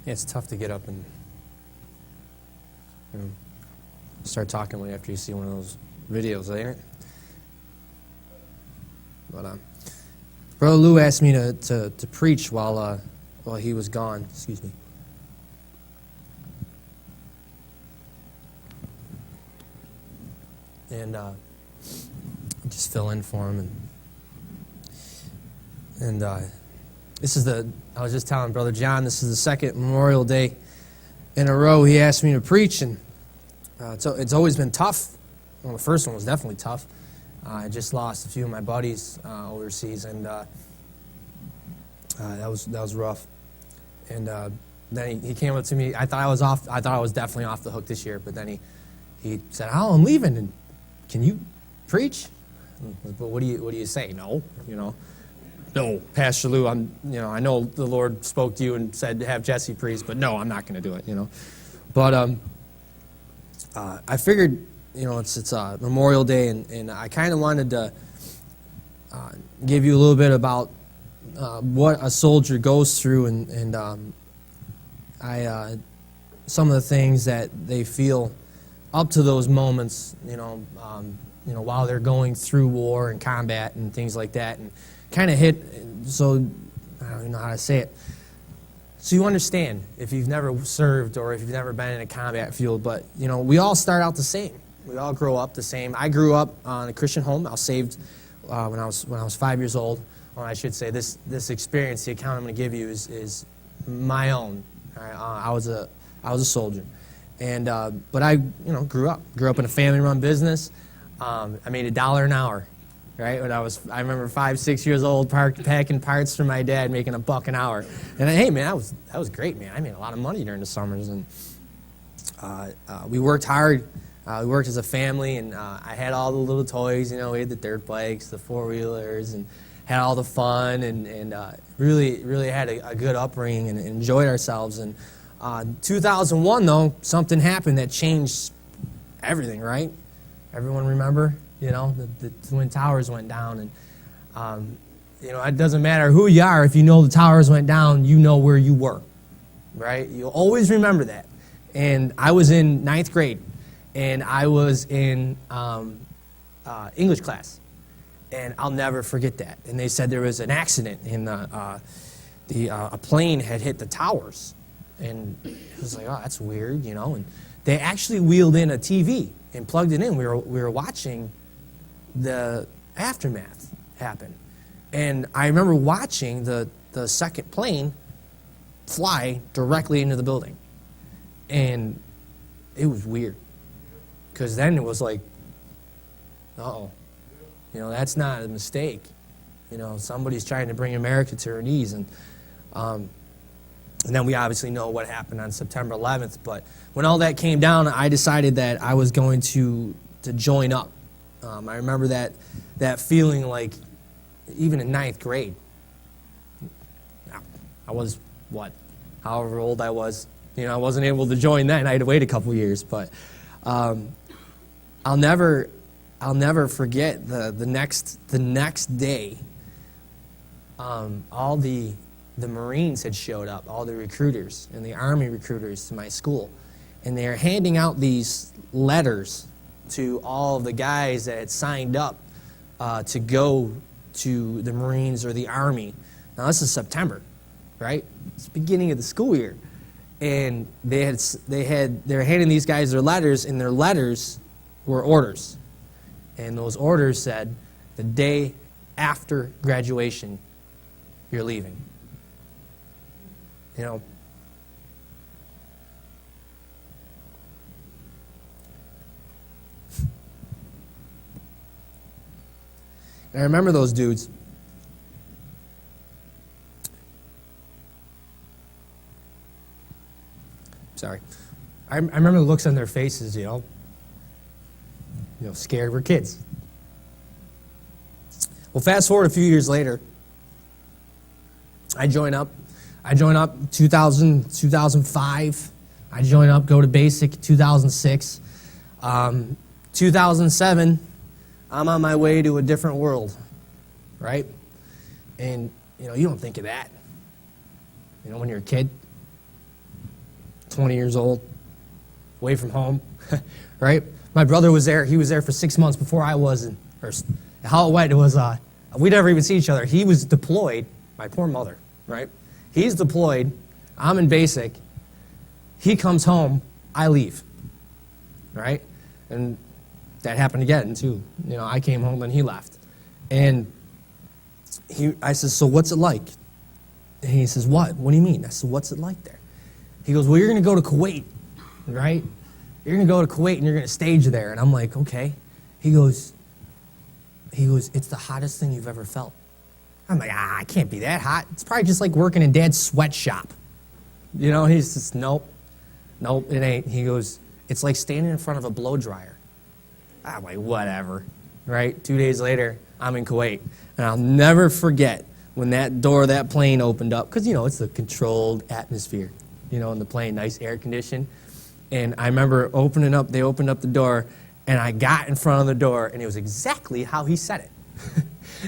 It's tough to get up and start talking right after you see one of those videos, ain't it? But Brother Lou asked me to preach while he was gone. Excuse me. And just fill in for him. And this is I was just telling Brother John, this is the second Memorial Day in a row he asked me to preach, and it's always been tough. Well, the first one was definitely tough. I just lost a few of my buddies overseas, and that was rough. And then he came up to me. I thought I was definitely off the hook this year, but then he said, "Oh, I'm leaving, and can you preach?" But what do you say? No, no, Pastor Lou. I know the Lord spoke to you and said to have Jesse preach, but no, I'm not going to do it. But I figured, it's Memorial Day, and I kind of wanted to give you a little bit about what a soldier goes through, and some of the things that they feel up to those moments, while they're going through war and combat and things like that, and kind of hit. So I don't even know how to say it. So you understand if you've never served or if you've never been in a combat field, but we all start out the same. We all grow up the same. I grew up in a Christian home. I was saved when I was 5 years old. Well, I should say this experience, the account I'm going to give you is my own. Right? I was a soldier, and but I grew up in a family-run business. I made $1 an hour, right? When I remember 5, 6 years old, packing parts for my dad, making $1 an hour. And hey, man, that was great, man. I made a lot of money during the summers, and we worked hard. We worked as a family, and I had all the little toys. We had the dirt bikes, the 4-wheelers, and had all the fun, and really had a good upbringing and enjoyed ourselves. And 2001, though, something happened that changed everything, right? Everyone remember? The Twin Towers went down, and it doesn't matter who you are. If the towers went down, you know where you were, right? You'll always remember that. And I was in 9th grade, and I was in English class, and I'll never forget that. And they said there was an accident, and a plane had hit the towers, and it was like, oh, that's weird, And they actually wheeled in a TV and plugged it in. We were watching the aftermath happen. And I remember watching the second plane fly directly into the building. And it was weird. Because then it was like, uh-oh. That's not a mistake. Somebody's trying to bring America to her knees. And then we obviously know what happened on September 11th. But when all that came down, I decided that I was going to join up. I remember that feeling like, even in 9th grade, I was, however old I was. I wasn't able to join then. I had to wait a couple years. But I'll never forget the next day. All the Marines had showed up, all the recruiters and the Army recruiters to my school, and they were handing out these letters to all the guys that had signed up to go to the Marines or the Army. Now this is September, right? It's the beginning of the school year, and they were handing these guys their letters, and their letters were orders, and those orders said, the day after graduation, you're leaving. And I remember those dudes. Sorry. I remember the looks on their faces, scared. We're kids. Well, fast forward a few years later, I join up 2005. I join up, go to basic 2006. 2007, I'm on my way to a different world, right? And, you don't think of that. When you're a kid, 20 years old, away from home, right? My brother was there. He was there for 6 months before I was. Or how it went was we never even see each other. He was deployed. My poor mother, right? He's deployed. I'm in basic. He comes home. I leave, right? And that happened again, too. I came home and he left. And I said, so what's it like? And he says, what? What do you mean? I said, what's it like there? He goes, well, you're going to go to Kuwait, right? You're going to go to Kuwait and you're going to stage there. And I'm like, okay. He goes, it's the hottest thing you've ever felt. I'm like, it can't be that hot. It's probably just like working in Dad's sweatshop. He says, nope, it ain't. He goes, it's like standing in front of a blow dryer. I'm like, whatever, right? 2 days later, I'm in Kuwait. And I'll never forget when that door of that plane opened up, because, it's a controlled atmosphere, in the plane, nice air conditioned. And I remember they opened up the door, and I got in front of the door, and it was exactly how he said it.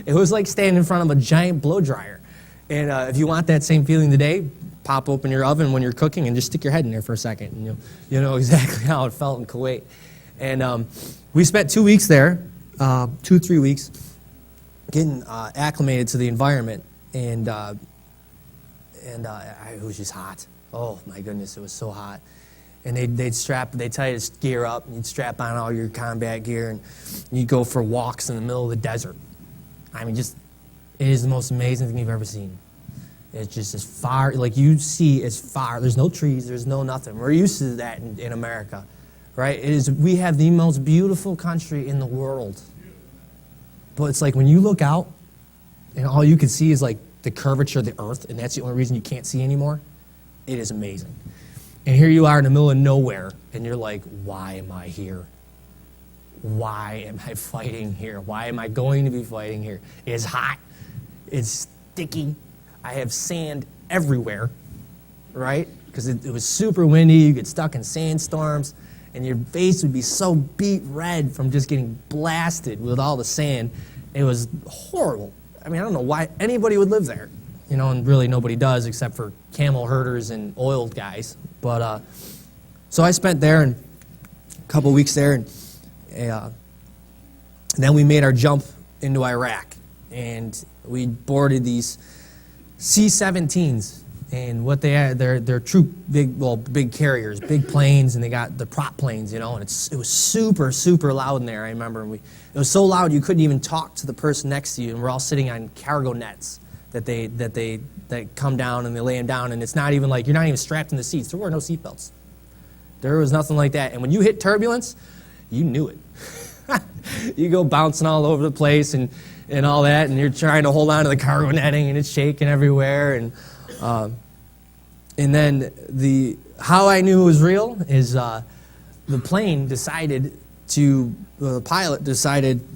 It was like standing in front of a giant blow dryer. And if you want that same feeling today, pop open your oven when you're cooking and just stick your head in there for a second, and you'll know exactly how it felt in Kuwait. And we spent 2 weeks there, 3 weeks, getting acclimated to the environment, and it was just hot. Oh my goodness, it was so hot. And they'd tell you to gear up, and you'd strap on all your combat gear, and you'd go for walks in the middle of the desert. I mean, it is the most amazing thing you've ever seen. It's just as far, like you see as far, there's no trees, there's no nothing. We're used to that in America, right? We have the most beautiful country in the world. But it's like when you look out, and all you can see is like the curvature of the earth, and that's the only reason you can't see anymore, it is amazing. And here you are in the middle of nowhere, and you're like, why am I here? Why am I fighting here? Why am I going to be fighting here? It's hot. It's sticky. I have sand everywhere, right? Because it was super windy. You get stuck in sandstorms, and your face would be so beet red from just getting blasted with all the sand. It was horrible. I mean, I don't know why anybody would live there. And really nobody does except for camel herders and oil guys. But so I spent there and a couple weeks there, and then we made our jump into Iraq, and we boarded these C-17s, and what they had, they're true big carriers, big planes, and they got the prop planes, and it was super, super loud in there. I remember it was so loud you couldn't even talk to the person next to you, and we're all sitting on cargo nets that come down, and they lay them down, and it's not even like, you're not even strapped in the seats. There were no seatbelts. There was nothing like that. And when you hit turbulence, you knew it. You go bouncing all over the place and all that, and you're trying to hold on to the cargo netting, and it's shaking everywhere. And then how I knew it was real is the pilot decided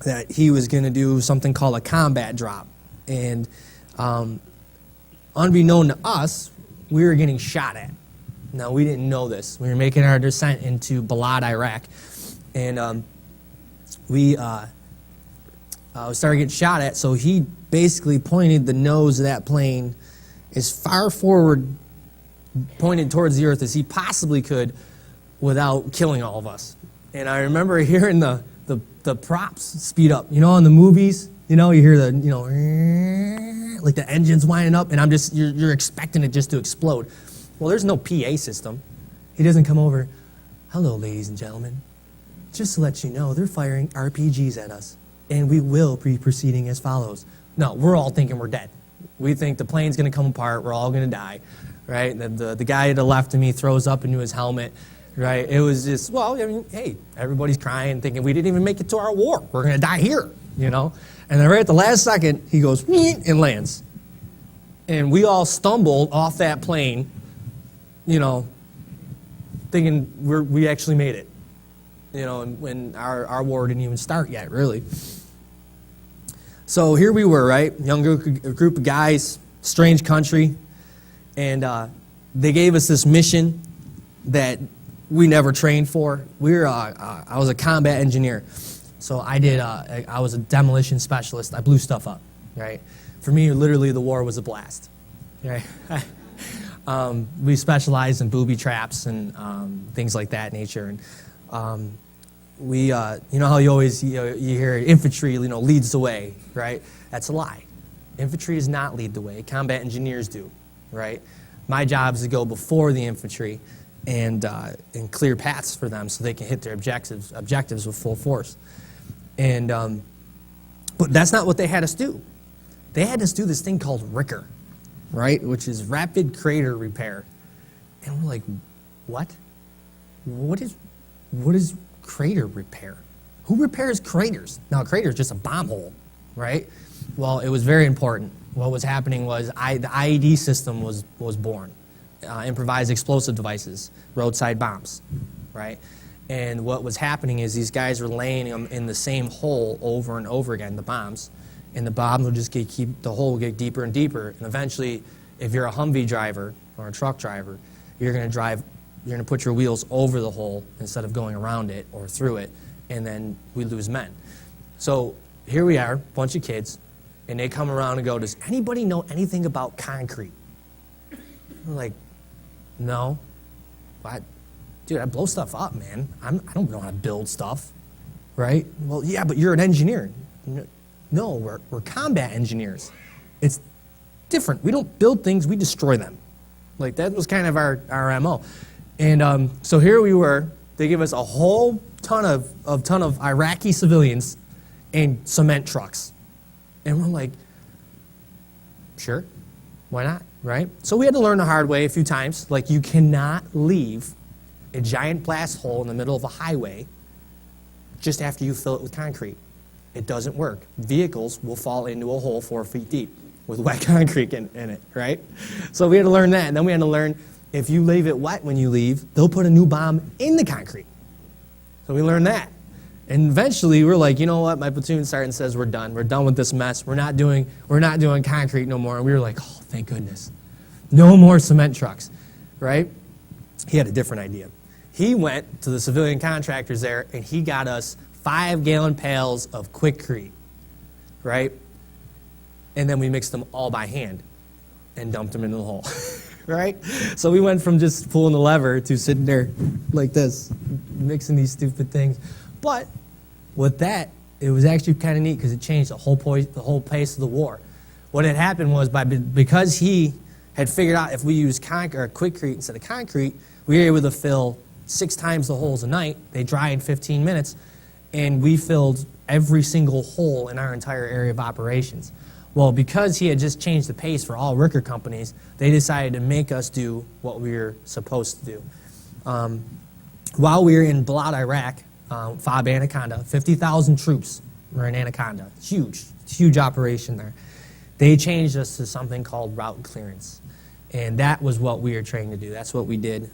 that he was going to do something called a combat drop. And unbeknown to us, we were getting shot at. Now, we didn't know this. We were making our descent into Balad, Iraq. And we started getting shot at, so he basically pointed the nose of that plane as far forward, pointed towards the earth as he possibly could without killing all of us. And I remember hearing the props speed up. In the movies, you hear like the engines winding up, and you're expecting it just to explode. Well, there's no PA system. He doesn't come over, hello, ladies and gentlemen. Just to let you know, they're firing RPGs at us, and we will be proceeding as follows. No, we're all thinking we're dead. We think the plane's going to come apart. We're all going to die, right? The guy to the left of me throws up into his helmet, right? It was just, hey, everybody's crying, thinking we didn't even make it to our war. We're going to die here, And then right at the last second, he goes, and lands. And we all stumbled off that plane, thinking we actually made it. And when our war didn't even start yet, really. So here we were, right? Young group of guys, strange country, and they gave us this mission that we never trained for. I was a combat engineer, So I was a demolition specialist. I blew stuff up, right? For me, literally, the war was a blast, right? We specialized in booby traps and things like that nature. And you know how you hear infantry, leads the way, right? That's a lie. Infantry does not lead the way. Combat engineers do, right? My job is to go before the infantry and clear paths for them so they can hit their objectives with full force. And but that's not what they had us do. They had us do this thing called RCR, right? Which is rapid crater repair. And we're like, what? What is crater repair? Who repairs craters? Now, a crater is just a bomb hole, right? Well, it was very important. What was happening was the IED system was born. Improvised explosive devices, roadside bombs, right? And what was happening is these guys were laying them in the same hole over and over again, the bombs, and the bomb will just the hole will get deeper and deeper, and eventually, if you're a Humvee driver or a truck driver, you're going to put your wheels over the hole instead of going around it or through it, and then we lose men. So here we are, bunch of kids, and they come around and go, does anybody know anything about concrete? We're like, no. What? Dude, I blow stuff up, man. I don't know how to build stuff, right? Well, yeah, but you're an engineer. No, we're combat engineers. It's different. We don't build things, we destroy them. Like, that was kind of our MO. And so here we were. They give us a whole ton of Iraqi civilians and cement trucks. And we're like, sure, why not, right? So we had to learn the hard way a few times. Like, you cannot leave a giant blast hole in the middle of a highway just after you fill it with concrete. It doesn't work. Vehicles will fall into a hole 4 feet deep with wet concrete in it, right? So we had to learn that. And then we had to learn if you leave it wet when you leave, they'll put a new bomb in the concrete. So we learned that. And eventually we're like, you know what? My platoon sergeant says we're done. We're done with this mess. We're not doing concrete no more. And we were like, oh, thank goodness. No more cement trucks, right? He had a different idea. He went to the civilian contractors there, and he got us 5-gallon pails of Quikrete, right? And then we mixed them all by hand and dumped them into the hole, right? So we went from just pulling the lever to sitting there like this, mixing these stupid things. But with that, it was actually kind of neat because it changed the whole pace of the war. What had happened was because he had figured out if we used Quikrete instead of concrete, we were able to fill 6 times the holes a night. They dry in 15 minutes, and we filled every single hole in our entire area of operations. Well, because he had just changed the pace for all RCR companies, they decided to make us do what we were supposed to do. While we were in Balad, Iraq, FOB Anaconda, 50,000 troops were in Anaconda. Huge operation there. They changed us to something called route clearance. And that was what we were trained to do. That's what we did.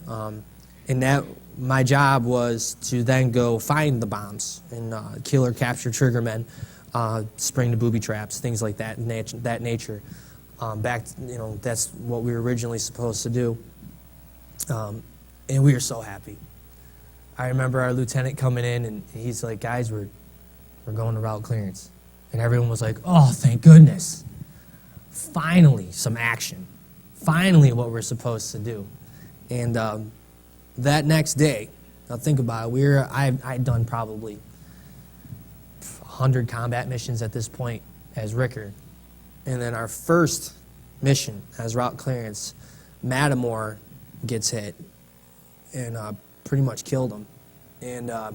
And my job was to then go find the bombs and kill or capture triggermen, spring the booby traps, things like that nature. That's what we were originally supposed to do. And we were so happy. I remember our lieutenant coming in, and he's like, guys, we're going to route clearance. And everyone was like, oh, thank goodness. Finally, some action. Finally, what we're supposed to do. And that next day, now think about it, I'd done probably 100 combat missions at this point as RCR. And then our first mission as route clearance, Matamore gets hit and pretty much killed him. And our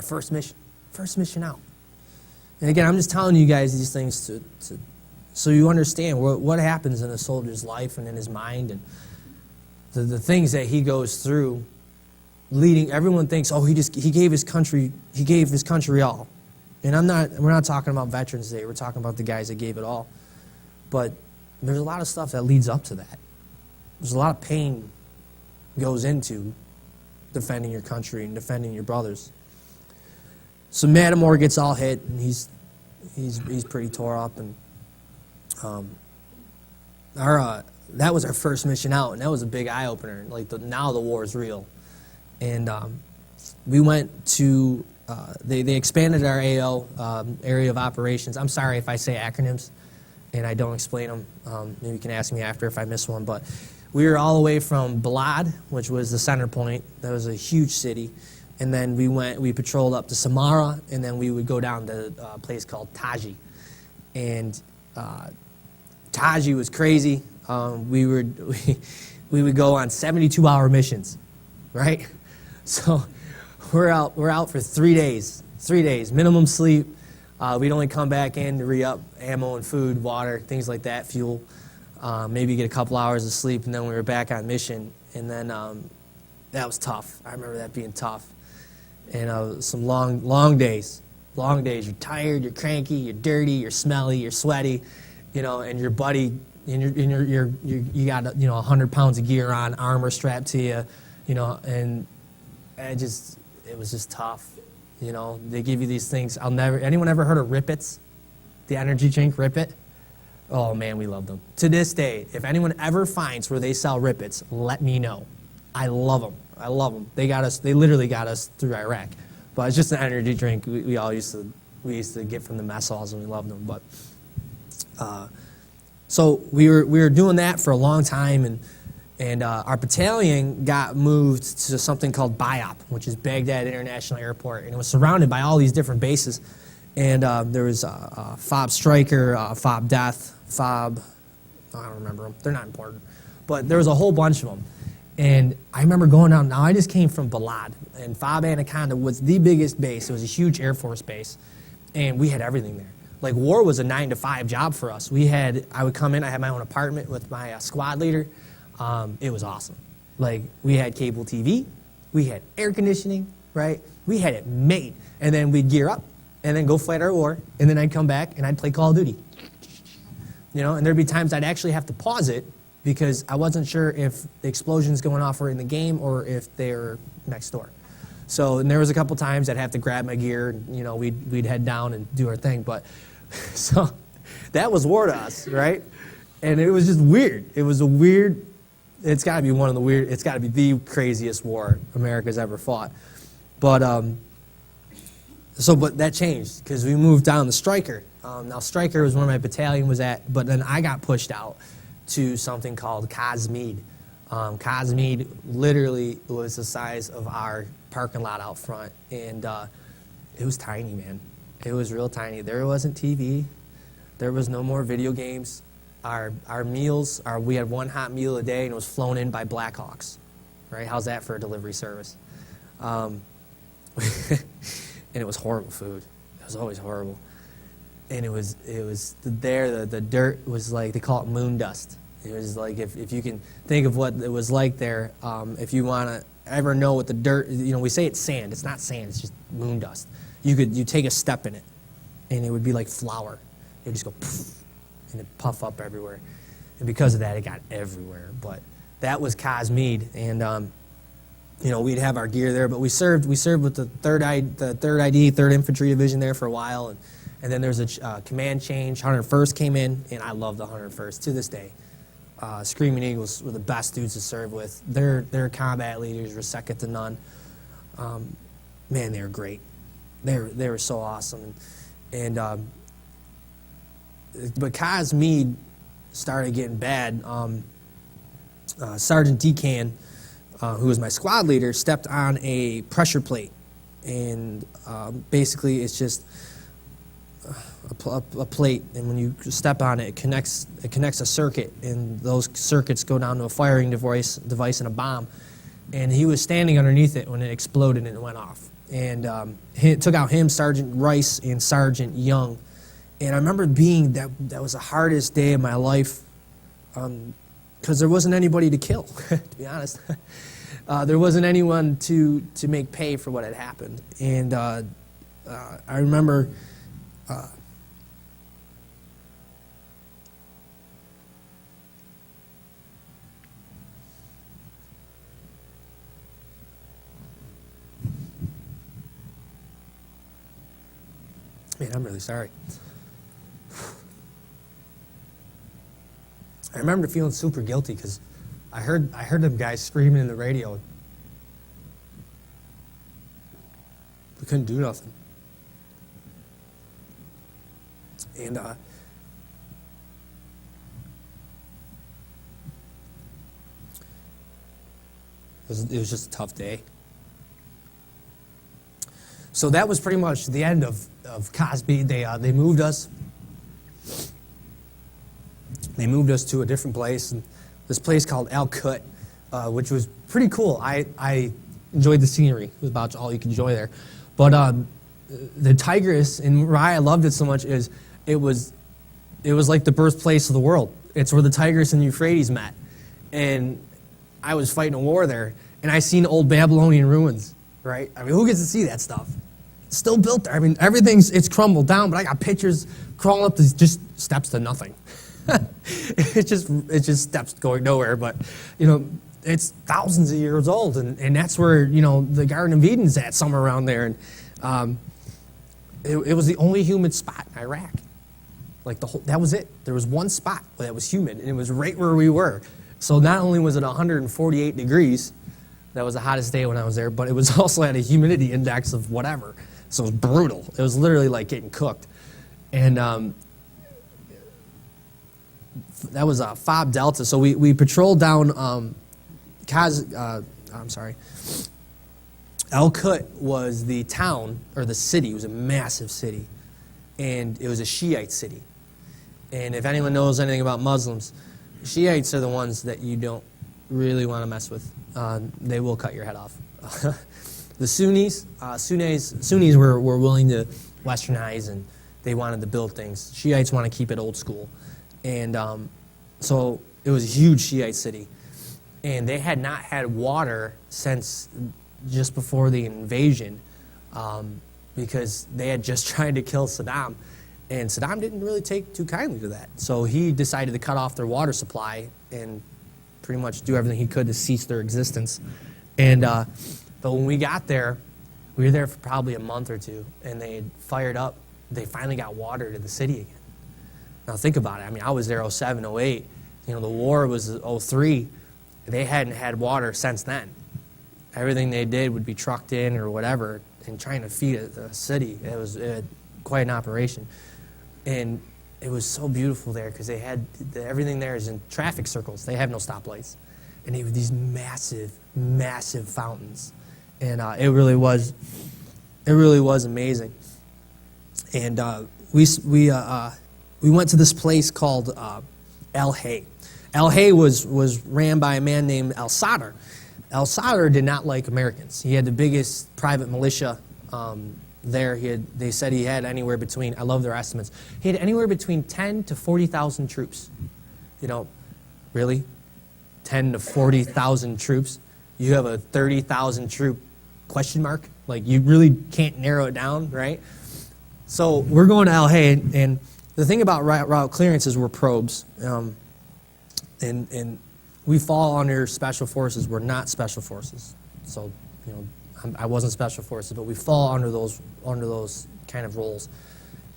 first mission out. And again, I'm just telling you guys these things so you understand what happens in a soldier's life and in his mind and the things that he goes through. Everyone thinks, oh, he gave his country all. And we're not talking about Veterans Day. We're talking about the guys that gave it all. But there's a lot of stuff that leads up to that. There's a lot of pain goes into defending your country and defending your brothers. So Matamore gets all hit, and he's pretty tore up, and that was our first mission out, and that was a big eye opener. Like now the war is real, and we went to they expanded our AO, area of operations. I'm sorry if I say acronyms and I don't explain them. Maybe you can ask me after if I miss one. But we were all the way from Balad, which was the center point. That was a huge city. And then we patrolled up to Samara, and then we would go down to a place called Taji. And Taji was crazy. We would go on 72-hour missions, right? So we're out for 3 days. 3 days, minimum sleep. We'd only come back in to re-up ammo and food, water, things like that, fuel. Maybe get a couple hours of sleep, and then we were back on mission. And then that was tough. I remember that being tough. And some long days. Long days. You're tired, you're cranky, you're dirty, you're smelly, you're sweaty, and your buddy, you got 100 pounds of gear on, armor strapped to you, and it was just tough. They give you these things. Anyone ever heard of Rip-Its? The energy drink Rip-It? Oh man, we love them. To this day, if anyone ever finds where they sell Rip-Its, let me know. I love them. I love them. They literally got us through Iraq. But it's just an energy drink we used to get from the mess halls, and we loved them. But so we were doing that for a long time, and our battalion got moved to something called BIOP, which is Baghdad International Airport, and it was surrounded by all these different bases. And there was FOB Striker, FOB Death, FOB, I don't remember them. They're not important. But there was a whole bunch of them. And I remember going down. Now, I just came from Balad, and FOB Anaconda was the biggest base. It was a huge Air Force base, and we had everything there. Like, war was a 9-to-5 job for us. I would come in. I had my own apartment with my squad leader. It was awesome. Like, we had cable TV. We had air conditioning, right? We had it made. And then we'd gear up and then go fight our war, and then I'd come back, and I'd play Call of Duty. And there'd be times I'd actually have to pause it, because I wasn't sure if the explosions going off were in the game or if they were next door. So, and there was a couple times I'd have to grab my gear, and, we'd head down and do our thing. But, so, that was war to us, right? And it was just weird. It was it's got to be it's got to be the craziest war America's ever fought. But, but that changed, because we moved down to Stryker. Now, Stryker was where my battalion was at, but then I got pushed out to something called Cosmead. Cosmead literally was the size of our parking lot out front, and it was tiny, man. It was real tiny. There wasn't TV. There was no more video games. Our meals, we had one hot meal a day, and it was flown in by Blackhawks, right? How's that for a delivery service? And it was horrible food. It was always horrible. And it was the dirt was like, they call it moon dust. It was like, if you can think of what it was like there, if you want to ever know what the dirt, we say it's sand. It's not sand, it's just moon dust. You take a step in it, and it would be like flour. It would just go poof, and it'd puff up everywhere. And because of that, it got everywhere. But that was Cosmead, and we'd have our gear there. But we served with the 3rd Infantry Division there for a while, and then there's a command change. 101st came in, and I love the 101st to this day. Screaming Eagles were the best dudes to serve with. Their combat leaders were second to none. Man, they were great. They were so awesome. But Cosmead started getting bad. Sergeant Decan, who was my squad leader, stepped on a pressure plate, and basically it's just a plate, and when you step on it, it connects a circuit, and those circuits go down to a firing device and a bomb. And he was standing underneath it when it exploded and it went off. And it took out him, Sergeant Rice, and Sergeant Young. And I remember that was the hardest day of my life, because there wasn't anybody to kill, to be honest. There wasn't anyone to make pay for what had happened. And I remember man, I'm really sorry. I remember feeling super guilty because I heard them guys screaming in the radio. We couldn't do nothing. And it was just a tough day. So that was pretty much the end of Cosby. They moved us. They moved us to a different place, and this place called Al Kut, which was pretty cool. I enjoyed the scenery. It was about all you could enjoy there. But the Tigris, and why I loved it so much is it was like the birthplace of the world. It's where the Tigris and the Euphrates met. And I was fighting a war there, and I seen old Babylonian ruins, right? I mean, who gets to see that stuff? It's still built there. I mean, it's crumbled down, but I got pictures crawling up these just steps to nothing. It's just steps going nowhere, but, it's thousands of years old, and that's where, the Garden of Eden's at, somewhere around there. And it was the only humid spot in Iraq. Like that was it. There was one spot that was humid, and it was right where we were. So not only was it 148 degrees, that was the hottest day when I was there, but it was also at a humidity index of whatever. So it was brutal. It was literally like getting cooked. And that was Fob Delta. So we patrolled down Al Kut was the town, or the city. It was a massive city. And it was a Shiite city. And if anyone knows anything about Muslims, Shiites are the ones that you don't really want to mess with. They will cut your head off. The Sunnis were willing to westernize, and they wanted to build things. Shiites want to keep it old school. And so it was a huge Shiite city. And they had not had water since just before the invasion, because they had just tried to kill Saddam. And Saddam didn't really take too kindly to that. So he decided to cut off their water supply and pretty much do everything he could to cease their existence. And but when we got there, we were there for probably a month or two, and they had fired up. They finally got water to the city again. Now think about it. I mean, I was there 07, 08. The war was 03. They hadn't had water since then. Everything they did would be trucked in or whatever, and trying to feed the city. It was quite an operation. And it was so beautiful there because they had everything there is in traffic circles. They have no stoplights. And they have these massive, massive fountains. And it really was amazing. And we went to this place called El Hay. El Hay was ran by a man named El Sadr. El Sadr did not like Americans. He had the biggest private militia there. They said he had anywhere between, I love their estimates, he had anywhere between 10 to 40,000 troops. Really? 10 to 40,000 troops? You have a 30,000 troop question mark? Like, you really can't narrow it down, right? So we're going to El Hay, and the thing about route clearance is we're probes. And we fall under special forces. We're not special forces. So, I wasn't special forces, but we fall under those kind of roles,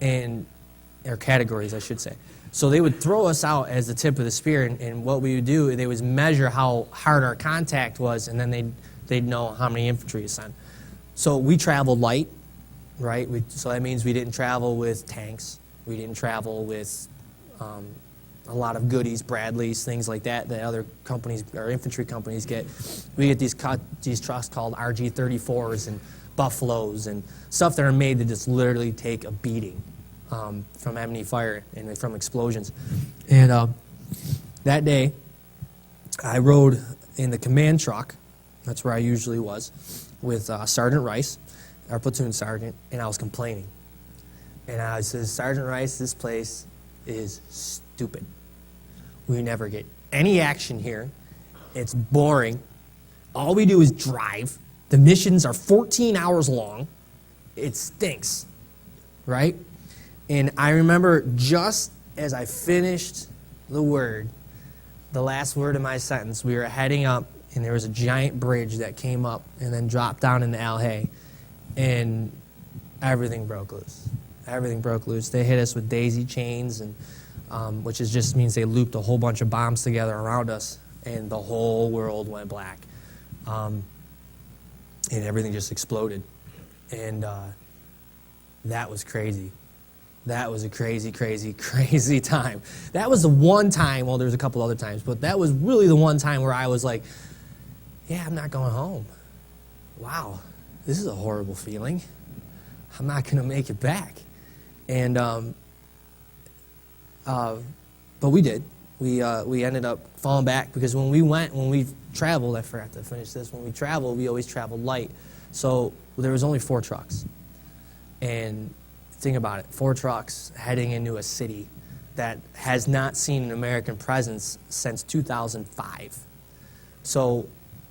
or categories, I should say. So they would throw us out as the tip of the spear, and what we would do, they would measure how hard our contact was, and then they'd know how many infantry to send. So we traveled light, right? So that means we didn't travel with tanks. We didn't travel with a lot of goodies, Bradleys, things like that other companies or infantry companies get. We get these trucks called RG-34s and Buffaloes and stuff that are made to just literally take a beating from enemy fire and from explosions. And that day, I rode in the command truck. That's where I usually was, with Sergeant Rice, our platoon sergeant, and I was complaining. And I said, Sergeant Rice, this place is stupid. We never get any action here. It's boring. All we do is drive. The missions are 14 hours long. It stinks, right? And I remember just as I finished the last word of my sentence, we were heading up, and there was a giant bridge that came up and then dropped down into El Hay, and everything broke loose. Everything broke loose. They hit us with daisy chains, and which just means they looped a whole bunch of bombs together around us, and the whole world went black. And everything just exploded. And that was crazy. That was a crazy, crazy, crazy time. That was the one time, well, there was a couple other times, but that was really the one time where I was like, yeah, I'm not going home. Wow, this is a horrible feeling. I'm not going to make it back. And, but we did. We ended up falling back because when we traveled, I forgot to finish this, when we traveled, we always traveled light. So there was only 4 trucks. And think about it, 4 trucks heading into a city that has not seen an American presence since 2005. So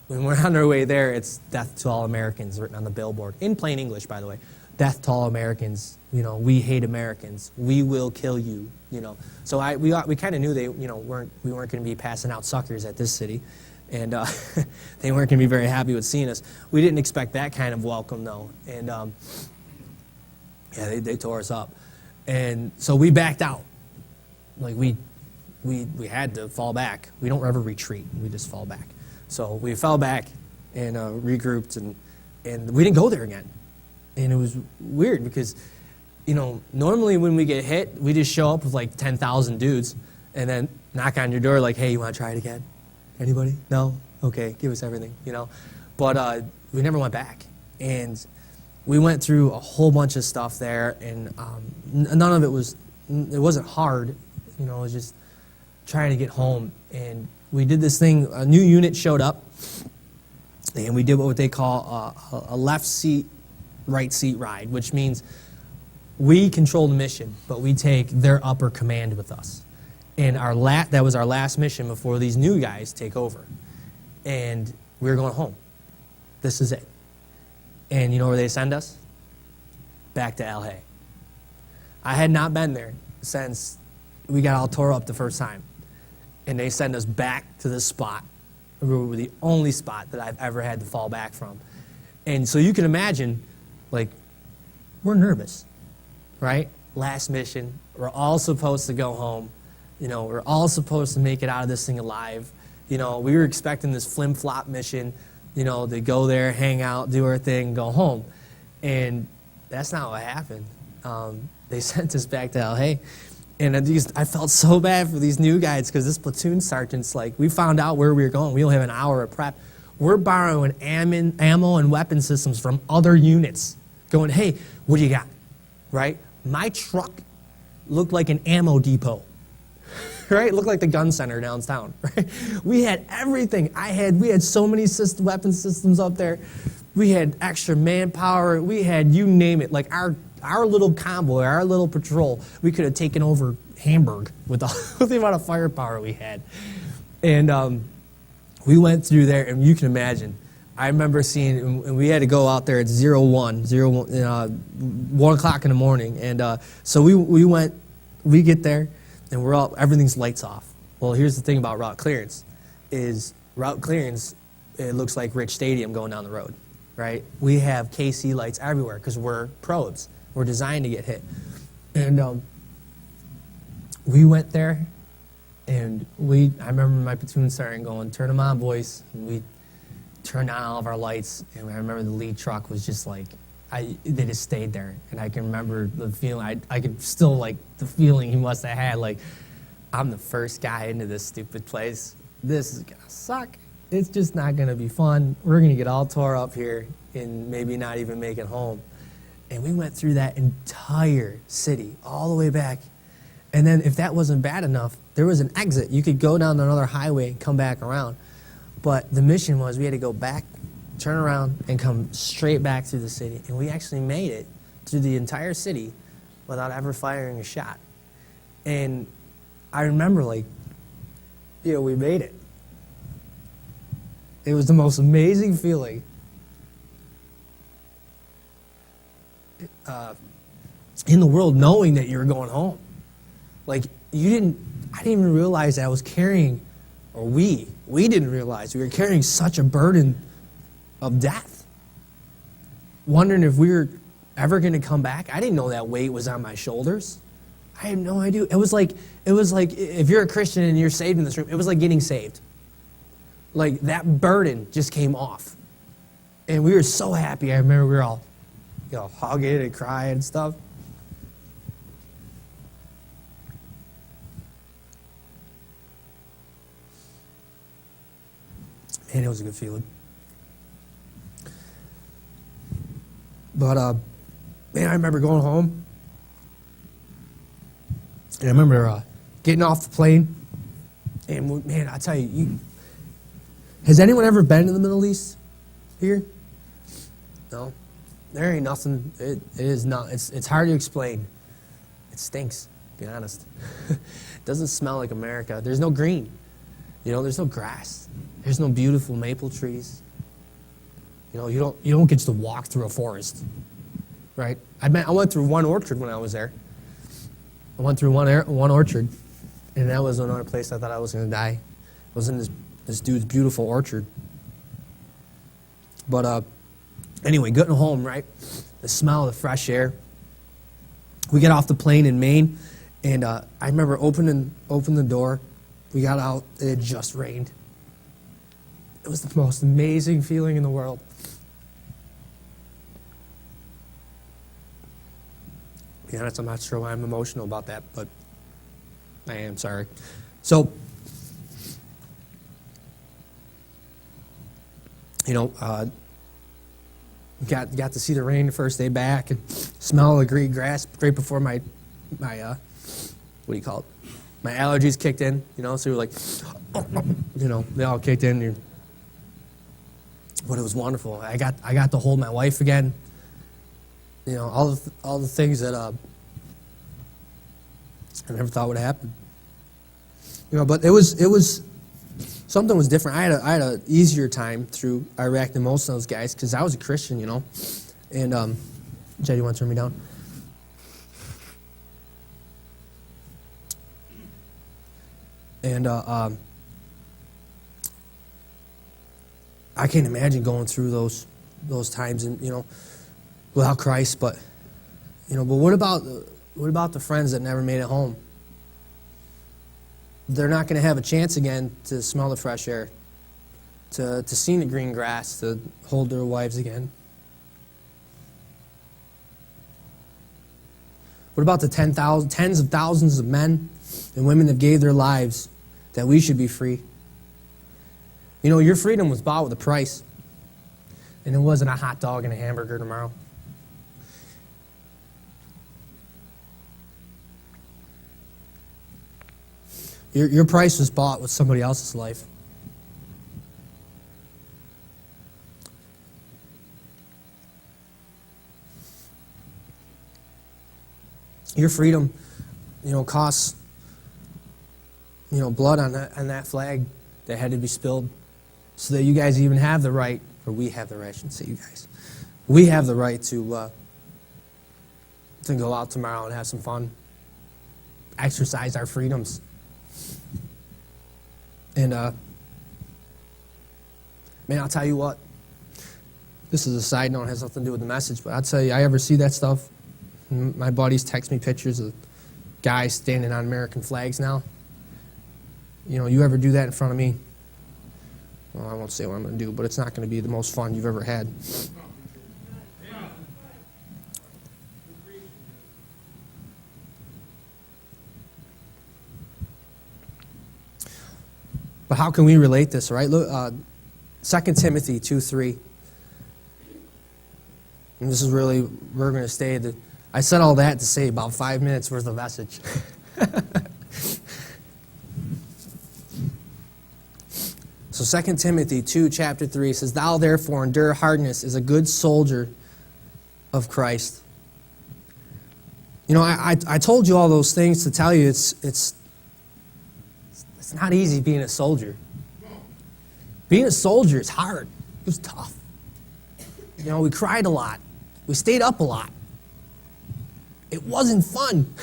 when we're on our way there, it's death to all Americans written on the billboard. In plain English, by the way. Death to all Americans. You know, we hate Americans. We will kill you. You know, so we kind of knew we weren't going to be passing out suckers at this city, and they weren't going to be very happy with seeing us. We didn't expect that kind of welcome though, and yeah, they tore us up, and so we backed out. Like we had to fall back. We don't ever retreat. We just fall back. So we fell back and regrouped, and we didn't go there again. And it was weird because, you know, normally when we get hit, we just show up with like 10,000 dudes and then knock on your door like, hey, you want to try it again? Anybody? No? Okay, give us everything, you know. But we never went back. And we went through a whole bunch of stuff there, and none of it wasn't hard. You know, it was just trying to get home. And we did this thing, a new unit showed up, and we did what they call a left seat, right seat ride, which means we control the mission, but we take their upper command with us. And that was our last mission before these new guys take over. And we were going home. This is it. And you know where they send us? Back to El Hay. I had not been there since we got all tore up the first time. And they send us back to this spot. We were the only spot that I've ever had to fall back from. And so you can imagine, like, we're nervous, right? Last mission. We're all supposed to go home. You know, we're all supposed to make it out of this thing alive. You know, we were expecting this flim-flop mission, you know, to go there, hang out, do our thing, go home. And that's not what happened. They sent us back to El Hay. And I felt so bad for these new guys because this platoon sergeant's like, we found out where we were going. We only have an hour of prep. We're borrowing ammo and weapon systems from other units, going, hey, what do you got, right? My truck looked like an ammo depot, right? It looked like the gun center downtown, right? We had everything. We had so many weapon systems up there. We had extra manpower. We had, you name it, like our little convoy, our little patrol, we could have taken over Hamburg with the amount of firepower we had. And we went through there, and you can imagine. I remember seeing, and we had to go out there at 1 o'clock in the morning. And so we get there, and everything's lights off. Well, here's the thing about route clearance, it looks like Rich Stadium going down the road, right? We have KC lights everywhere because we're probes. We're designed to get hit. And we went there, and I remember my platoon sergeant going, turn them on, boys. And we turned on all of our lights, and I remember the lead truck was just like, they just stayed there. And I can remember the feeling, I could still, like, the feeling he must have had, like, I'm the first guy into this stupid place. This is going to suck. It's just not going to be fun. We're going to get all tore up here and maybe not even make it home. And we went through that entire city, all the way back. And then if that wasn't bad enough, there was an exit. You could go down another highway and come back around. But the mission was we had to go back, turn around, and come straight back through the city. And we actually made it through the entire city without ever firing a shot. And I remember, like, we made it. It was the most amazing feeling. In the world, knowing that you were going home. Like, I didn't even realize that I was carrying, or we didn't realize we were carrying such a burden of death. Wondering if we were ever going to come back. I didn't know that weight was on my shoulders. I had no idea. It was like if you're a Christian and you're saved in this room, it was like getting saved. Like, that burden just came off. And we were so happy. I remember we were all, hug it and cry and stuff. Man, it was a good feeling. But, man, I remember going home. And I remember getting off the plane. And, man, I tell you, has anyone ever been to the Middle East here? No? There ain't nothing. It is not. It's hard to explain. It stinks, to be honest. It doesn't smell like America. There's no green. There's no grass. There's no beautiful maple trees. You don't get to walk through a forest, right? I went through one orchard when I was there. I went through one orchard, and that was another place I thought I was going to die. I was in this dude's beautiful orchard. But anyway, getting home, right? The smell of the fresh air. We get off the plane in Maine, and I remember opening the door. We got out. It had just rained. It was the most amazing feeling in the world. To be honest, I'm not sure why I'm emotional about that, but I am, sorry. So, got to see the rain the first day back and smell the green grass right before my what do you call it? My allergies kicked in, so you're like, they all kicked in. But it was wonderful. I got to hold my wife again. All the things that I never thought would happen. But it was something was different. I had an easier time through Iraq than most of those guys because I was a Christian, And Jed, you want to turn me down? And I can't imagine going through those times and without Christ. But but what about the friends that never made it home? They're not going to have a chance again to smell the fresh air, to see the green grass, to hold their wives again. What about the tens of thousands of men and women that gave their lives that we should be free? Your freedom was bought with a price, and it wasn't a hot dog and a hamburger tomorrow. Your price was bought with somebody else's life. Your freedom, costs, blood on that flag that had to be spilled so that you guys even have the right, or we have the right, I shouldn't say you guys. We have the right to go out tomorrow and have some fun, exercise our freedoms. And, man, I'll tell you what. This is a side note, it has nothing to do with the message, but I'll tell you, I ever see that stuff, my buddies text me pictures of guys standing on American flags now. You ever do that in front of me? Well, I won't say what I'm going to do, but it's not going to be the most fun you've ever had. But how can we relate this, right? Look, 2 Timothy 2:3. And this is really, we're going to stay. I said all that to say about 5 minutes worth of message. So 2 Timothy 2, chapter 3 says, "Thou therefore endure hardness as a good soldier of Christ." I told you all those things to tell you it's not easy being a soldier. Being a soldier is hard. It was tough. We cried a lot. We stayed up a lot. It wasn't fun.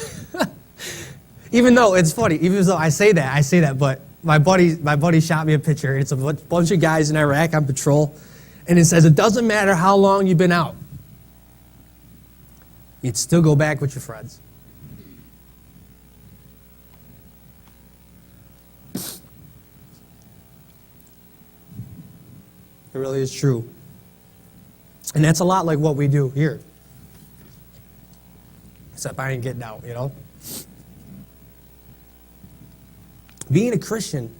Even though it's funny, even though I say that, but my buddy shot me a picture. It's a bunch of guys in Iraq on patrol, and it says, it doesn't matter how long you've been out. You'd still go back with your friends. It really is true. And that's a lot like what we do here. Except I ain't getting out, you know. Being a Christian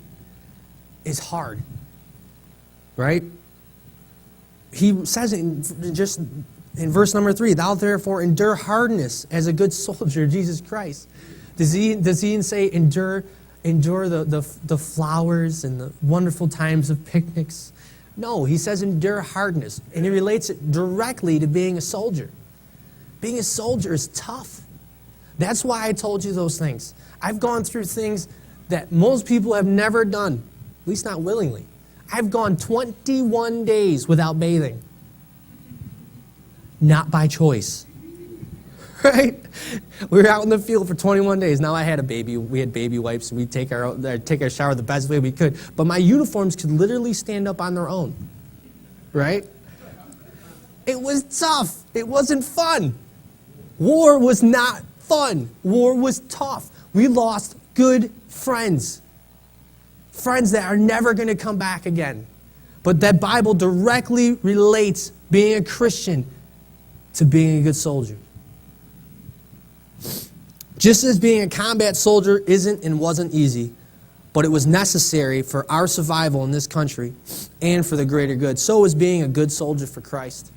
is hard, right? He says it in verse number 3, thou therefore endure hardness as a good soldier of Jesus Christ. Does he even say endure the flowers and the wonderful times of picnics? No, he says endure hardness, and he relates it directly to being a soldier. Being a soldier is tough. That's why I told you those things. I've gone through things that most people have never done, at least not willingly. I've gone 21 days without bathing. Not by choice. Right? We were out in the field for 21 days. Now I had a baby. We had baby wipes, and we'd take our shower the best way we could. But my uniforms could literally stand up on their own. Right? It was tough. It wasn't fun. War was not fun. War was tough. We lost good friends. Friends that are never going to come back again. But that Bible directly relates being a Christian to being a good soldier. Just as being a combat soldier isn't and wasn't easy, but it was necessary for our survival in this country and for the greater good, so is being a good soldier for Christ.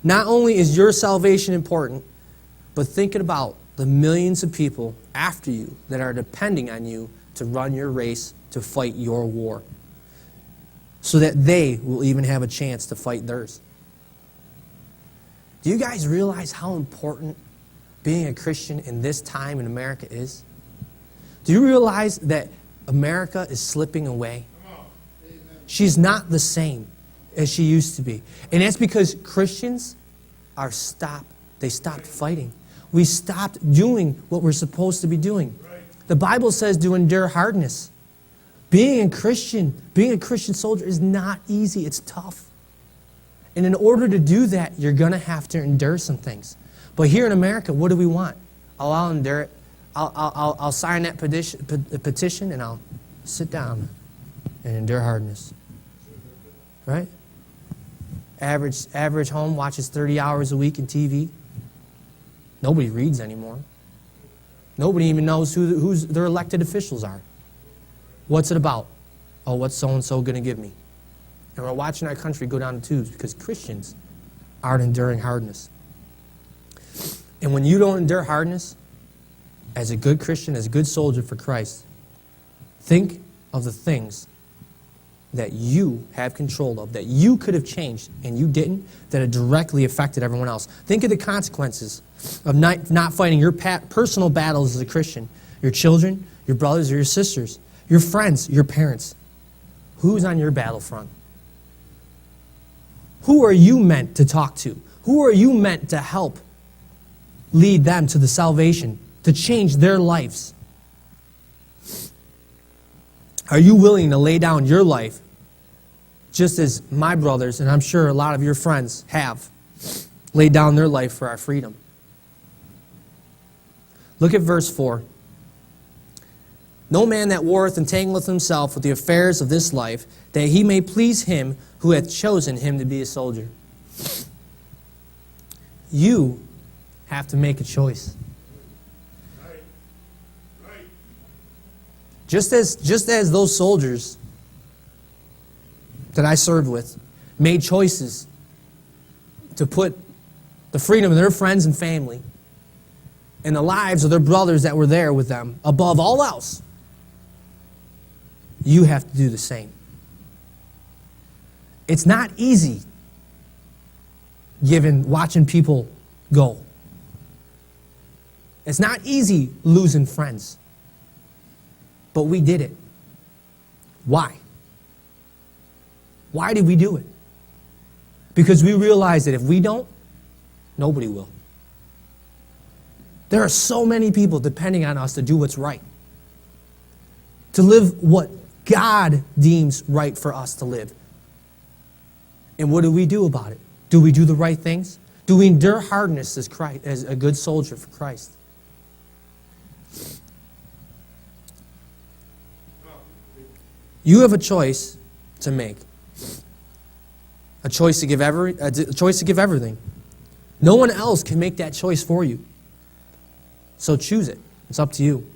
Not only is your salvation important, but thinking about the millions of people after you that are depending on you to run your race, to fight your war, so that they will even have a chance to fight theirs. Do you guys realize how important being a Christian in this time in America is? Do you realize that America is slipping away? She's not the same as she used to be. And that's because Christians they stopped fighting. We stopped doing what we're supposed to be doing. The Bible says to endure hardness. Being a Christian soldier is not easy. It's tough. And in order to do that, you're going to have to endure some things. But here in America, what do we want? I'll endure it. I'll sign that petition and I'll sit down and endure hardness. Right? Average home watches 30 hours a week in TV. Nobody reads anymore. Nobody even knows who their elected officials are. What's it about? Oh, what's so-and-so going to give me? And we're watching our country go down the tubes because Christians aren't enduring hardness. And when you don't endure hardness, as a good Christian, as a good soldier for Christ, think of the things that you have control of, that you could have changed and you didn't, that have directly affected everyone else. Think of the consequences of not fighting your personal battles as a Christian. Your children, your brothers or your sisters, your friends, your parents. Who's on your battlefront? Who are you meant to talk to? Who are you meant to help lead them to the salvation, to change their lives? Are you willing to lay down your life just as my brothers, and I'm sure a lot of your friends have, laid down their life for our freedom? Look at verse 4. No man that warreth entangleth himself with the affairs of this life, that he may please him who hath chosen him to be a soldier. You have to make a choice. Right. Just as those soldiers that I served with made choices to put the freedom of their friends and family and the lives of their brothers that were there with them above all else, you have to do the same. It's not easy watching people go. It's not easy losing friends. But we did it. Why? Why did we do it? Because we realized that if we don't, nobody will. There are so many people depending on us to do what's right. To live what God deems right for us to live. And what do we do about it? Do we do the right things? Do we endure hardness as a good soldier for Christ? You have a choice to make. A choice to give everything. No one else can make that choice for you. So choose it. It's up to you.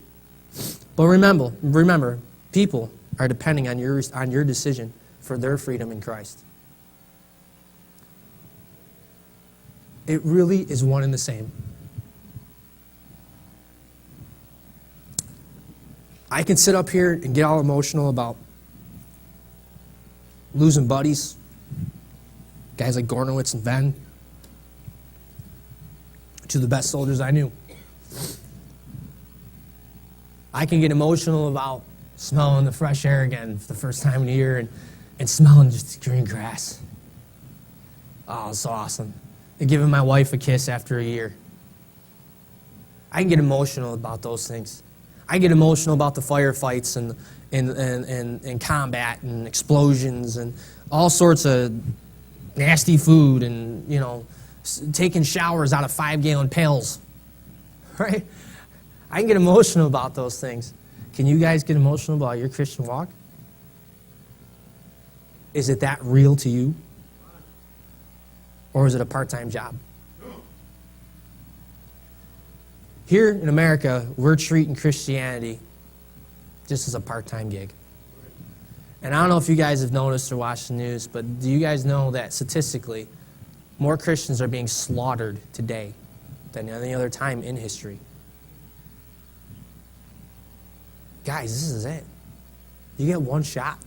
But remember, people are depending on your decision for their freedom in Christ. It really is one and the same. I can sit up here and get all emotional about losing buddies, guys like Gornowitz and Ben, two of the best soldiers I knew. I can get emotional about smelling the fresh air again for the first time in a year and smelling just green grass. Oh, it's so awesome. And giving my wife a kiss after a year. I can get emotional about those things. I get emotional about the firefights and combat and explosions and all sorts of nasty food and, taking showers out of 5-gallon pails. Right? I can get emotional about those things. Can you guys get emotional about your Christian walk? Is it that real to you? Or is it a part-time job? Here in America, we're treating Christianity just as a part-time gig. And I don't know if you guys have noticed or watched the news, but do you guys know that statistically, more Christians are being slaughtered today than any other time in history? Guys, this is it. You get one shot.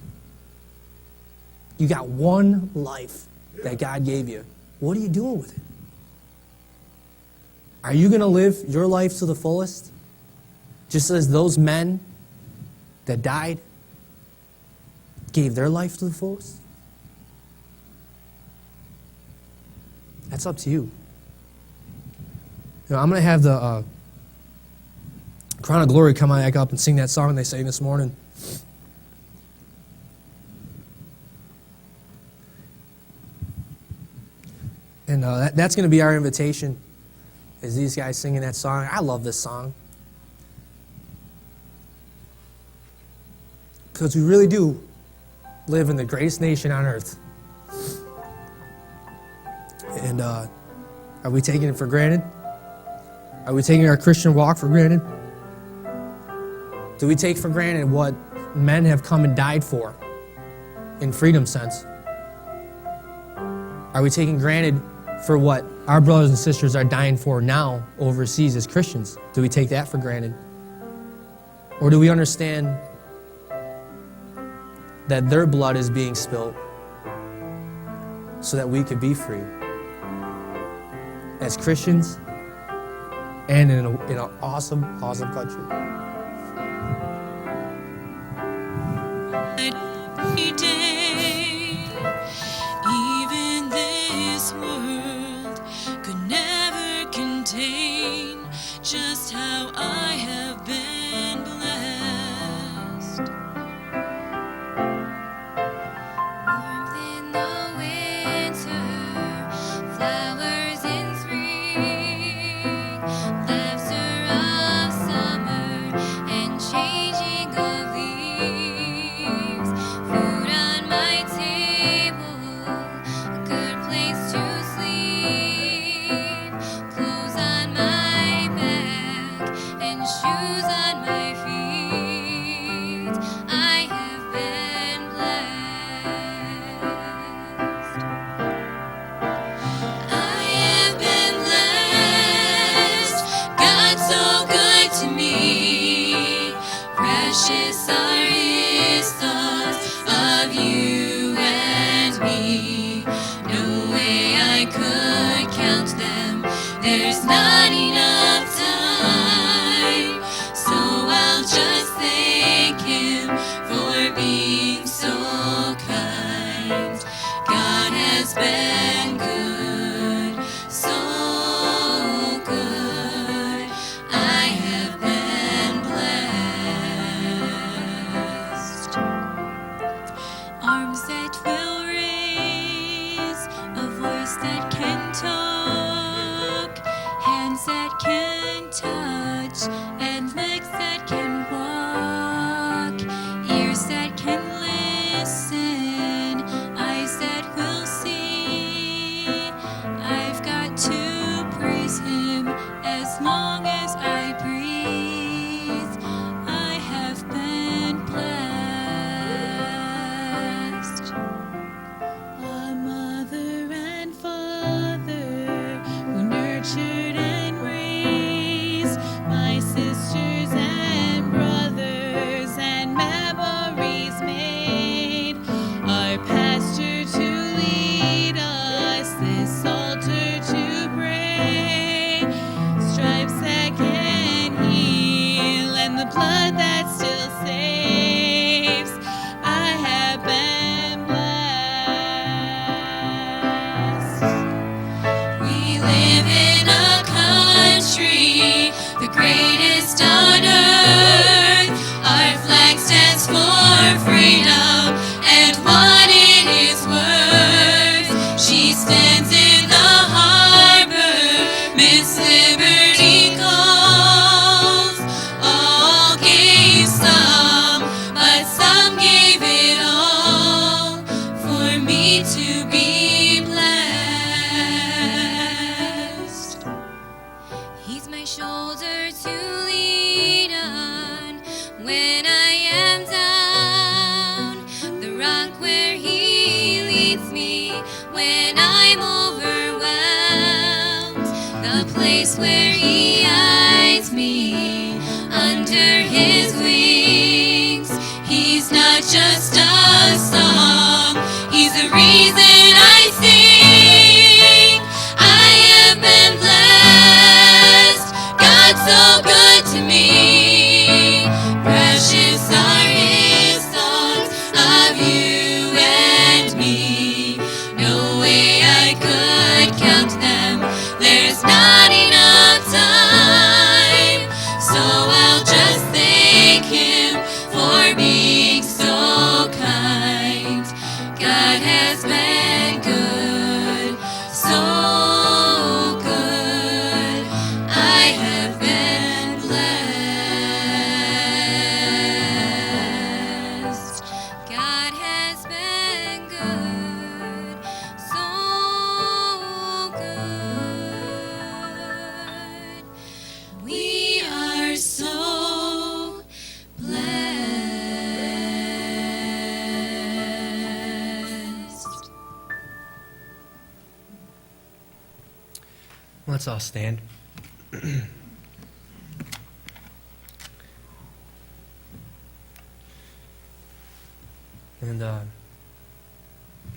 You got one life that God gave you. What are you doing with it? Are you going to live your life to the fullest? Just as those men that died gave their life to the fullest? That's up to you. I'm going to have the Crown of Glory come back up and sing that song they sang this morning. And that's going to be our invitation, is these guys singing that song. I love this song. Because we really do live in the greatest nation on earth. And are we taking it for granted? Are we taking our Christian walk for granted? Do we take for granted what men have come and died for in freedom sense? Are we taking granted for what our brothers and sisters are dying for now overseas as Christians? Do we take that for granted? Or do we understand that their blood is being spilled so that we could be free as Christians and in an awesome, awesome country? Even this world could never contain just how I have been blessed. Warmth in the winter, flowers in spring, laughter of summer, and changing of leaves. Food on my table, a good place to sleep, clothes on my back, and shoes on my feet. I have been blessed. I have been blessed. God's so good to me. Precious are His thoughts of you and me. No way I could count them. There's not enough time. So I'll just thank Him for being so kind. God has been good, so good. I have been blessed. Arms that will raise, a voice that can talk, hands We live in a country, the greatest on earth. Our flag stands for freedom and what it is worth. She stands in the harbor, Miss Liberty calls. All gave some, but some gave it all for me to be blessed. He's my shoulder to lean on when I am down, the rock where he leads me when I'm overwhelmed, the place where he hides me under his wings. He's not just a song, he's the reason I sing. I have been blessed, God's so good to me. Precious are his thoughts of you and me. No way I could count them, there's not enough time. So I'll just thank him for being so kind. God has been good, so good. I have been blessed. God has been good, so good. We are so blessed. Let's all stand. And,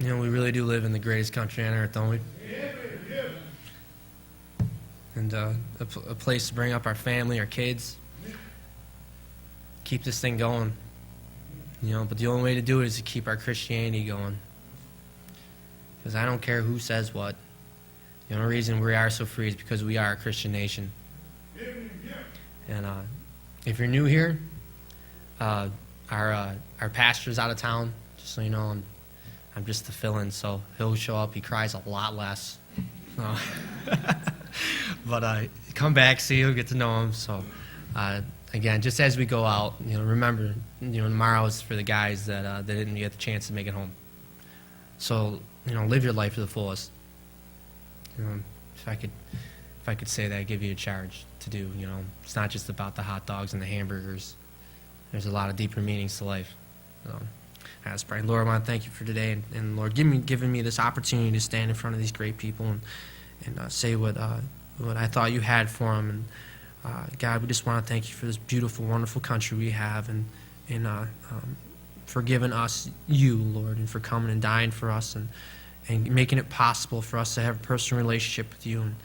we really do live in the greatest country on earth, don't we? And a place to bring up our family, our kids, keep this thing going. But the only way to do it is to keep our Christianity going. Because I don't care who says what. The only reason we are so free is because we are a Christian nation. And if you're new here, our pastor's out of town, just so you know. And I'm just the fill-in, so he'll show up. He cries a lot less. But come back, see you, get to know him. So again, just as we go out, remember, tomorrow is for the guys that didn't get the chance to make it home. So live your life to the fullest. If I could say that, I'd give you a charge to do. It's not just about the hot dogs and the hamburgers. There's a lot of deeper meanings to life. Let's pray. Lord, I want to thank you for today, and Lord, giving me this opportunity to stand in front of these great people and say what I thought you had for them. And God, we just want to thank you for this beautiful, wonderful country we have, and for giving us you, Lord, and for coming and dying for us, and making it possible for us to have a personal relationship with you. And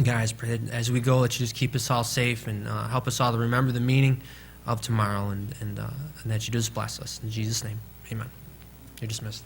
guys, pray that as we go, that you just keep us all safe and help us all to remember the meaning of tomorrow, and that you just bless us. In Jesus' name, amen. You're dismissed.